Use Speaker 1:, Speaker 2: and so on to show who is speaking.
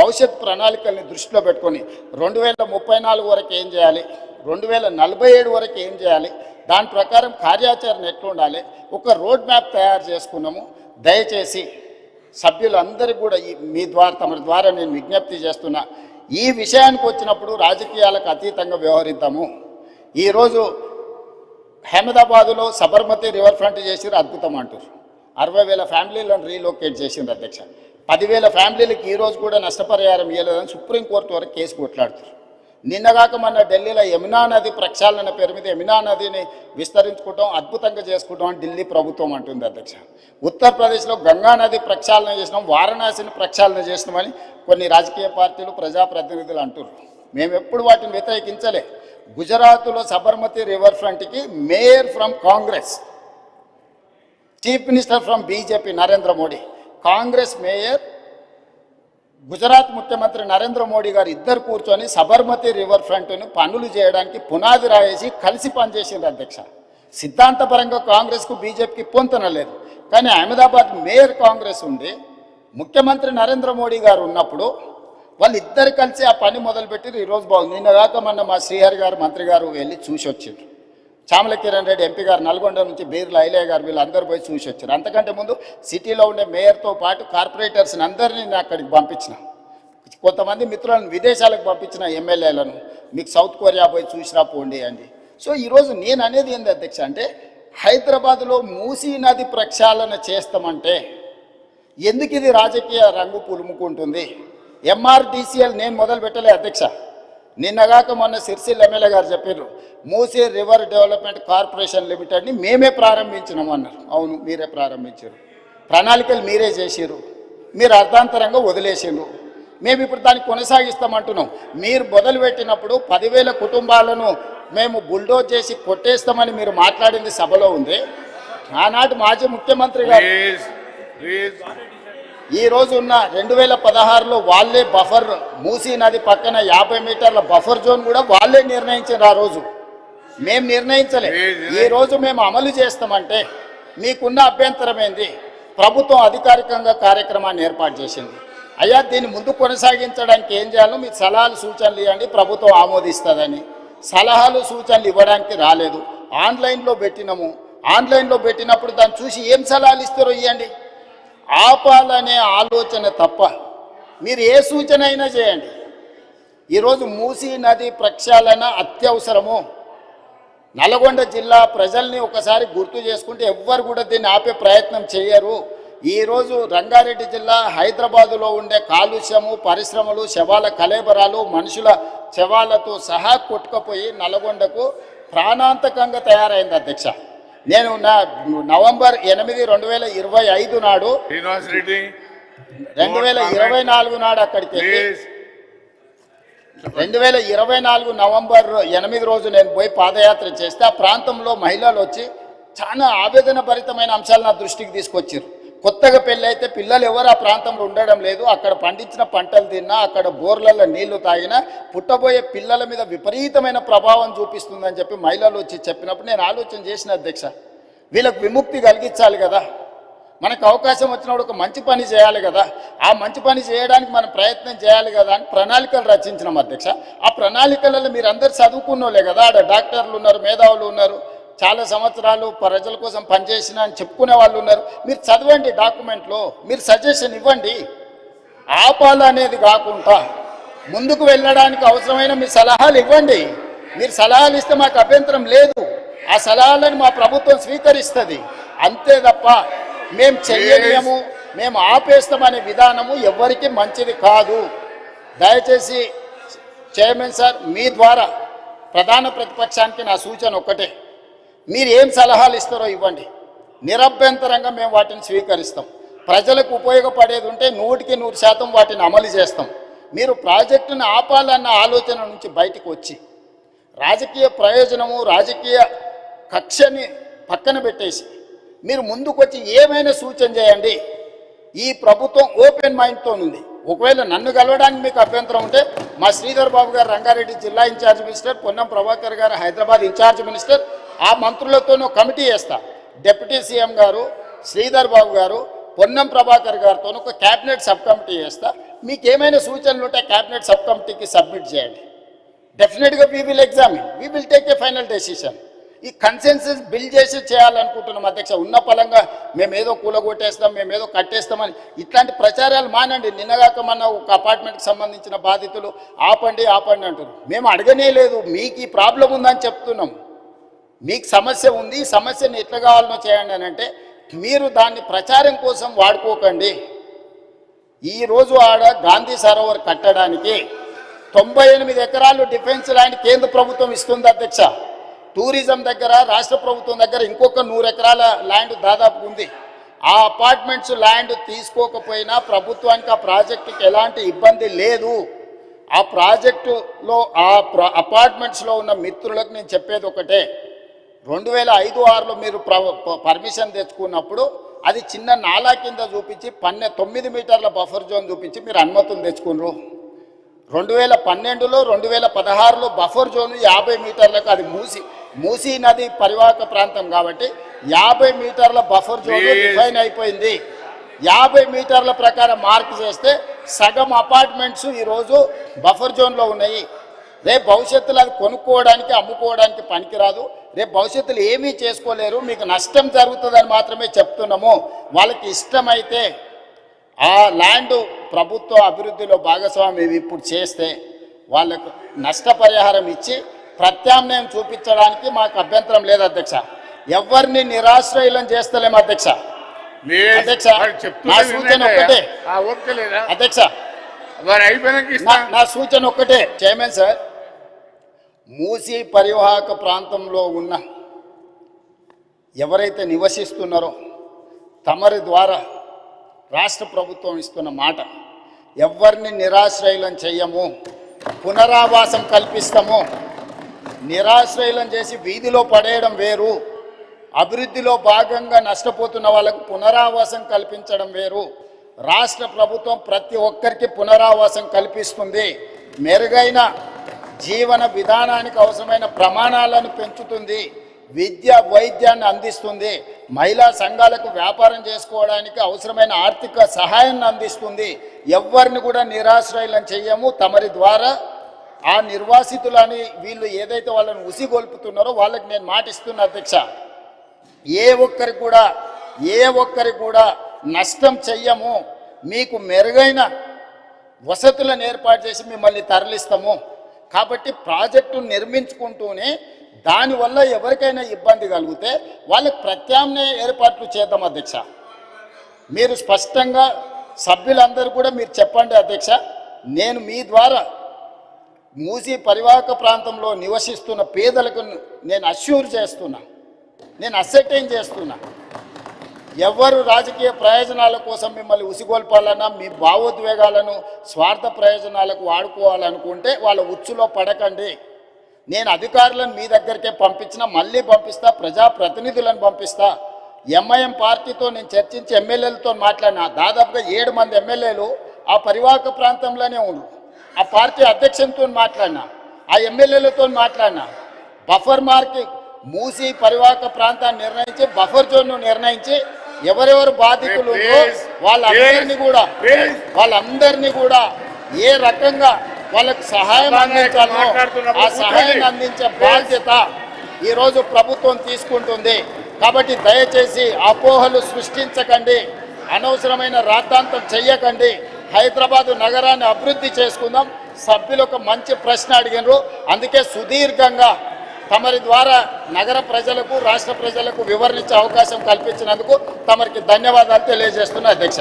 Speaker 1: భవిష్యత్ ప్రణాళికల్ని దృష్టిలో పెట్టుకొని 2034 వరకు ఏం చేయాలి, 2047 వరకు ఏం చేయాలి, దాని ప్రకారం కార్యాచరణ ఎట్లా ఉండాలి, ఒక రోడ్ మ్యాప్ తయారు చేసుకున్నాము. దయచేసి సభ్యులందరికీ కూడా మీ ద్వారా తమ ద్వారా నేను విజ్ఞప్తి చేస్తున్నా, ఈ విషయానికి వచ్చినప్పుడు రాజకీయాలకు అతీతంగా వ్యవహరిద్దాము. ఈరోజు అహ్మదాబాదులో సబర్మతి రివర్ ఫ్రంట్ చేసిరు, అద్భుతం అంటారు. 60,000 ఫ్యామిలీలను రీలొకేట్ చేసింది అధ్యక్ష. 10,000 ఫ్యామిలీలకు ఈరోజు కూడా నష్టపరిహారం ఇవ్వలేదని సుప్రీంకోర్టు వరకు కేసు కొట్లాడుతారు. నిన్నగాక మన ఢిల్లీలో యమునా నది ప్రక్షాళన పేరు మీద యమునా నదిని విస్తరించుకుంటాం, అద్భుతంగా చేసుకుంటాం అని ఢిల్లీ ప్రభుత్వం అంటుంది అధ్యక్ష. ఉత్తరప్రదేశ్లో గంగా నది ప్రక్షాళన చేసినాం, వారణాసిని ప్రక్షాళన చేసినామని కొన్ని రాజకీయ పార్టీలు ప్రజాప్రతినిధులు అంటారు. మేము ఎప్పుడు వాటిని వ్యతిరేకించలే. గుజరాత్లో సబర్మతి రివర్ ఫ్రంట్కి mayor from Congress, chief minister from BJP Narendra Modi, Congress mayor, Gujarat ముఖ్యమంత్రి నరేంద్ర మోడీ గారు ఇద్దరు కూర్చొని సబర్మతి రివర్ ఫ్రంట్ను పనులు చేయడానికి పునాది రాయేసి కలిసి పనిచేసింది అధ్యక్ష. సిద్ధాంతపరంగా కాంగ్రెస్కు బీజేపీకి పొంతన లేదు. కానీ అహ్మదాబాద్ మేయర్ కాంగ్రెస్ ఉండి ముఖ్యమంత్రి నరేంద్ర మోడీ గారు ఉన్నప్పుడు వాళ్ళిద్దరు కలిసి ఆ పని మొదలుపెట్టి ఈరోజు బాగుంది. నిన్నగాక మొన్న మా శ్రీహరి గారు మంత్రి గారు వెళ్ళి చూసి వచ్చిండ్రు. చామల కిరణ్ రెడ్డి ఎంపీ గారు నల్గొండ నుంచి బీర్ల ఐలయ్య గారు వీళ్ళందరూ పోయి చూసి వచ్చారు. అంతకంటే ముందు సిటీలో ఉండే మేయర్తో పాటు కార్పొరేటర్స్ని అందరినీ నేను అక్కడికి పంపించిన, కొంతమంది మిత్రులను విదేశాలకు పంపించిన ఎమ్మెల్యేలను, మీకు సౌత్ కొరియా పోయి చూసిరా పోండి అండి. సో ఈరోజు నేను అనేది ఏంది అధ్యక్ష అంటే, హైదరాబాద్లో మూసీ నది ప్రక్షాళన చేస్తామంటే ఎందుకు ఇది రాజకీయ రంగు పులుముకుంటుంది? ఎంఆర్డీసీఎల్ నేను మొదలు పెట్టలే అధ్యక్ష. నిన్నగాక మొన్న సిరిసిల్ల ఎమ్మెల్యే గారు చెప్పారు, మూసీ రివర్ డెవలప్మెంట్ కార్పొరేషన్ లిమిటెడ్ని మేమే ప్రారంభించినాము అన్నారు. అవును, మీరే ప్రారంభించారు, ప్రణాళికలు మీరే చేసారు, మీరు అర్థాంతరంగా వదిలేసారు. మేము ఇప్పుడు దాన్ని కొనసాగిస్తామంటున్నాం. మీరు మొదలుపెట్టినప్పుడు 10,000 కుటుంబాలను మేము బుల్డోజ్ చేసి కొట్టేస్తామని మీరు మాట్లాడింది సభలో ఉంది. ఆనాటి మాజీ ముఖ్యమంత్రి గారు ఈ రోజు ఉన్న 2016లో వాళ్ళే బఫర్, మూసీ నది పక్కన 50 మీటర్ల బఫర్ జోన్ కూడా వాళ్ళే నిర్ణయించారు. ఆ రోజు మేము నిర్ణయించలే. ఈ రోజు మేము అమలు చేస్తామంటే మీకున్న అభ్యంతరం ఏంది? ప్రభుత్వం అధికారికంగా కార్యక్రమాన్ని ఏర్పాటు చేసింది. అయ్యా, దీన్ని ముందు కొనసాగించడానికి ఏం చేయాలో మీరు సలహాలు సూచనలు ఇవ్వండి, ప్రభుత్వం ఆమోదిస్తుందని. సలహాలు సూచనలు ఇవ్వడానికి రాలేదు. ఆన్లైన్లో పెట్టినాము. ఆన్లైన్లో పెట్టినప్పుడు దాన్ని చూసి ఏం సలహాలు ఇస్తారో ఇవ్వండి. ఆపాలనే ఆలోచన తప్ప మీరు ఏ సూచన అయినా చేయండి. ఈరోజు మూసీ నది ప్రక్షాళన అత్యవసరము. నల్గొండ జిల్లా ప్రజల్ని ఒకసారి గుర్తు చేసుకుంటే ఎవ్వరు కూడా దీన్ని ఆపే ప్రయత్నం చేయరు. ఈరోజు రంగారెడ్డి జిల్లా హైదరాబాదులో ఉండే కాలుష్యము, పరిశ్రమలు, శవాల కలేబరాలు, మనుషుల శవాలతో సహా కొట్టుకుపోయి నల్గొండకు ప్రాణాంతకంగా తయారైంది అధ్యక్ష. నేను నవంబర్ 8, 2025 నాడు 2024 నాడు అక్కడికి వెళ్ళి 2024 నవంబర్ 8 రోజు నేను పోయి పాదయాత్ర చేస్తే ఆ ప్రాంతంలో మహిళలు వచ్చి చాలా ఆవేదన భరితమైన అంశాలు నా దృష్టికి తీసుకొచ్చారు. కొత్తగా పెళ్ళి అయితే పిల్లలు ఎవరు ఆ ప్రాంతంలో ఉండడం లేదు, అక్కడ పండించిన పంటలు తిన్నా, అక్కడ బోర్లలో నీళ్లు తాగినా పుట్టబోయే పిల్లల మీద విపరీతమైన ప్రభావం చూపిస్తుందని చెప్పి మహిళలు వచ్చి చెప్పినప్పుడు నేను ఆలోచన చేసిన అధ్యక్ష, వీళ్ళకు విముక్తి కలిగించాలి కదా, మనకు అవకాశం వచ్చినప్పుడు ఒక మంచి పని చేయాలి కదా, ఆ మంచి పని చేయడానికి మనం ప్రయత్నం చేయాలి కదా అని ప్రణాళికలు రచించినాం అధ్యక్ష. ఆ ప్రణాళికలలో మీరు అందరు చదువుకున్నోలే కదా, ఆడ డాక్టర్లు ఉన్నారు, మేధావులు ఉన్నారు, చాలా సంవత్సరాలు ప్రజల కోసం పనిచేసిన అని చెప్పుకునే వాళ్ళు ఉన్నారు. మీరు చదవండి, డాక్యుమెంట్లో మీరు సజెషన్ ఇవ్వండి. ఆపాలనేది కాకుండా ముందుకు వెళ్ళడానికి అవసరమైన మీ సలహాలు ఇవ్వండి. మీరు సలహాలు ఇస్తే మాకు అభ్యంతరం లేదు, ఆ సలహాలను మా ప్రభుత్వం స్వీకరిస్తుంది. అంతే తప్ప మేము చెయ్యలేము, మేము ఆపేస్తామనే విధానము ఎవరికి మంచిది కాదు. దయచేసి చైర్మన్ సార్, మీ ద్వారా ప్రధాన ప్రతిపక్షానికి నా సూచన ఒక్కటే, మీరు ఏం సలహాలు ఇస్తారో ఇవ్వండి, నిరభ్యంతరంగా మేము వాటిని స్వీకరిస్తాం. ప్రజలకు ఉపయోగపడేది ఉంటే 100% వాటిని అమలు చేస్తాం. మీరు ప్రాజెక్టును ఆపాలన్న ఆలోచన నుంచి బయటకు వచ్చి రాజకీయ ప్రయోజనము, రాజకీయ కక్షని పక్కన పెట్టేసి మీరు ముందుకు వచ్చి ఏమైనా సూచన చేయండి. ఈ ప్రభుత్వం ఓపెన్ మైండ్తో ఉంది. ఒకవేళ నన్ను కలవడానికి మీకు అభ్యంతరం ఉంటే మా శ్రీధర్ బాబు గారు రంగారెడ్డి జిల్లా ఇన్ఛార్జ్ మినిస్టర్, పొన్నం ప్రభాకర్ గారు హైదరాబాద్ ఇన్ఛార్జ్ మినిస్టర్, ఆ మంత్రులతోనూ కమిటీ వేస్తా. డిప్యూటీ సీఎం గారు, శ్రీధర్ బాబు గారు, పొన్నం ప్రభాకర్ గారితో ఒక క్యాబినెట్ సబ్ కమిటీ వేస్తా. మీకు ఏమైనా సూచనలు ఉంటే క్యాబినెట్ సబ్ కమిటీకి సబ్మిట్ చేయండి. డెఫినెట్గా we will examine, we will take a final decision. ఈ కన్సెన్సస్ బిల్డ్ చేసి చేయాలనుకుంటున్నాం అధ్యక్ష. ఉన్న పలంగా మేమేదో కూలగొట్టేస్తాం, మేమేదో కట్టేస్తామని ఇట్లాంటి ప్రచారాలు మానండి. నిన్నగాక మన ఒక అపార్ట్మెంట్కి సంబంధించిన బాధితులు ఆపండి అంటారు. మేము అడగనే లేదు, మీకు ఈ ప్రాబ్లం ఉందని చెప్తున్నాం. మీకు సమస్య ఉంది, ఈ సమస్యను ఎట్లా కావాలనో చేయండి అని అంటే మీరు దాన్ని ప్రచారం కోసం వాడుకోకండి. ఈరోజు ఆడ గాంధీ సరోవర్ కట్టడానికి 98 ఎకరాలు డిఫెన్స్ ల్యాండ్ కేంద్ర ప్రభుత్వం ఇస్తుంది అధ్యక్ష. టూరిజం దగ్గర రాష్ట్ర ప్రభుత్వం దగ్గర ఇంకొక 100 ఎకరాల ల్యాండ్ దాదాపు ఉంది. ఆ అపార్ట్మెంట్స్ ల్యాండ్ తీసుకోకపోయినా ప్రభుత్వానికి ఆ ప్రాజెక్టుకి ఎలాంటి ఇబ్బంది లేదు. ఆ ప్రాజెక్టులో అపార్ట్మెంట్స్లో ఉన్న మిత్రులకు నేను చెప్పేది ఒకటే, 2005-06లో మీరు పర్మిషన్ తెచ్చుకున్నప్పుడు అది చిన్న నాలా కింద చూపించి 9 మీటర్ల బఫర్ జోన్ చూపించి మీరు అనుమతులు తెచ్చుకున్నారు. 2012లో 2016లో బఫర్ జోన్ 50 మీటర్లకు, అది మూసీ నది పరివాహక ప్రాంతం కాబట్టి 50 మీటర్ల బఫర్ జోన్ డిఫైన్ అయిపోయింది. 50 మీటర్ల ప్రకారం మార్క్ చేస్తే సగం అపార్ట్మెంట్స్ ఈరోజు బఫర్ జోన్లో ఉన్నాయి. రేపు భవిష్యత్తులో అది కొనుక్కోవడానికి అమ్ముకోవడానికి పనికిరాదు. రేపు భవిష్యత్తులో ఏమీ చేసుకోలేరు, మీకు నష్టం జరుగుతుందని మాత్రమే చెప్తున్నాము. వాళ్ళకి ఇష్టమైతే ఆ ల్యాండ్ ప్రభుత్వ అభివృద్ధిలో భాగస్వామ్యం ఇప్పుడు చేస్తే వాళ్ళకు నష్టపరిహారం ఇచ్చి ప్రత్యామ్నాయం చూపించడానికి మాకు అభ్యంతరం లేదు అధ్యక్ష. ఎవరిని నిరాశ్రయులం చేస్తలేము అధ్యక్ష. నా సూచన ఒక్కటే అధ్యక్ష, నా సూచన ఒక్కటే చైర్మన్ సార్, మూసీ పరివాహక ప్రాంతంలో ఉన్న ఎవరైతే నివసిస్తున్నారో తమరి ద్వారా రాష్ట్ర ప్రభుత్వం ఇస్తున్న మాట, ఎవరిని నిరాశ్రయులం చెయ్యము, పునరావాసం కల్పిస్తాము. నిరాశ్రయులం చేసి వీధిలో పడేయడం వేరు, అభివృద్ధిలో భాగంగా నష్టపోతున్న వాళ్ళకు పునరావాసం కల్పించడం వేరు. రాష్ట్ర ప్రభుత్వం ప్రతి ఒక్కరికి పునరావాసం కల్పిస్తుంది, మెరుగైన జీవన విధానానికి అవసరమైన ప్రమాణాలను పెంచుతుంది, విద్య వైద్యాన్ని అందిస్తుంది, మహిళా సంఘాలకు వ్యాపారం చేసుకోవడానికి అవసరమైన ఆర్థిక సహాయాన్ని అందిస్తుంది. ఎవరిని కూడా నిరాశ్రయులను చెయ్యము. తమరి ద్వారా ఆ నిర్వాసితులని వీళ్ళు ఏదైతే వాళ్ళని ఉసిగొల్పుతున్నారో వాళ్ళకి నేను మాటిస్తున్నా అధ్యక్ష, ఏ ఒక్కరికి కూడా నష్టం చెయ్యము. మీకు మెరుగైన వసతులను ఏర్పాటు చేసి మిమ్మల్ని తరలిస్తాము. కాబట్టి ప్రాజెక్టు నిర్మించుకుంటూనే దానివల్ల ఎవరికైనా ఇబ్బంది కలిగితే వాళ్ళకి ప్రత్యామ్నాయ ఏర్పాట్లు చేద్దాం అధ్యక్ష. మీరు స్పష్టంగా సభ్యులందరూ కూడా మీరు చెప్పండి అధ్యక్ష. నేను మీ ద్వారా మూసీ పరివాహక ప్రాంతంలో నివసిస్తున్న పేదలకు నేను అష్యూర్ చేస్తున్నా, నేను అసెర్టైన్ చేస్తున్నా, ఎవరు రాజకీయ ప్రయోజనాల కోసం మిమ్మల్ని ఉసిగొల్పాలన్నా మీ భావోద్వేగాలను స్వార్థ ప్రయోజనాలకు వాడుకోవాలనుకుంటే వాళ్ళ ఉచ్చులో పడకండి. నేను అధికారులను మీ దగ్గరికే పంపించినా, మళ్ళీ పంపిస్తా, ప్రజాప్రతినిధులను పంపిస్తా. ఎంఐఎం పార్టీతో నేను చర్చించి ఎమ్మెల్యేలతో మాట్లాడినా, దాదాపుగా 7 మంది ఎమ్మెల్యేలు ఆ పరివాహక ప్రాంతంలోనే ఉన్నారు. ఆ పార్టీ అధ్యక్షునితో మాట్లాడినా, ఆ ఎమ్మెల్యేలతో మాట్లాడినా, బఫర్ మార్క్ మూసీ పరివాహక ప్రాంతాన్ని నిర్ణయించి బఫర్ జోన్ను నిర్ణయించి ఎవరెవరు బాధితులు వాళ్ళందరినీ కూడా ఏ రకంగా వాళ్ళకి సహాయం అందించాలో ఆ సహాయాన్ని అందించే బాధ్యత ఈరోజు ప్రభుత్వం తీసుకుంటుంది. కాబట్టి దయచేసి అపోహలు సృష్టించకండి, అనవసరమైన రాద్ధాంతం చెయ్యకండి. హైదరాబాదు నగరాన్ని అభివృద్ధి చేసుకుందాం. సభ్యులు ఒక మంచి ప్రశ్న అడిగినారు, అందుకే సుదీర్ఘంగా తమరి ద్వారా నగర ప్రజలకు రాష్ట్ర ప్రజలకు వివరించే అవకాశం కల్పించినందుకు తమరికి ధన్యవాదాలు తెలియజేస్తున్నా అధ్యక్ష.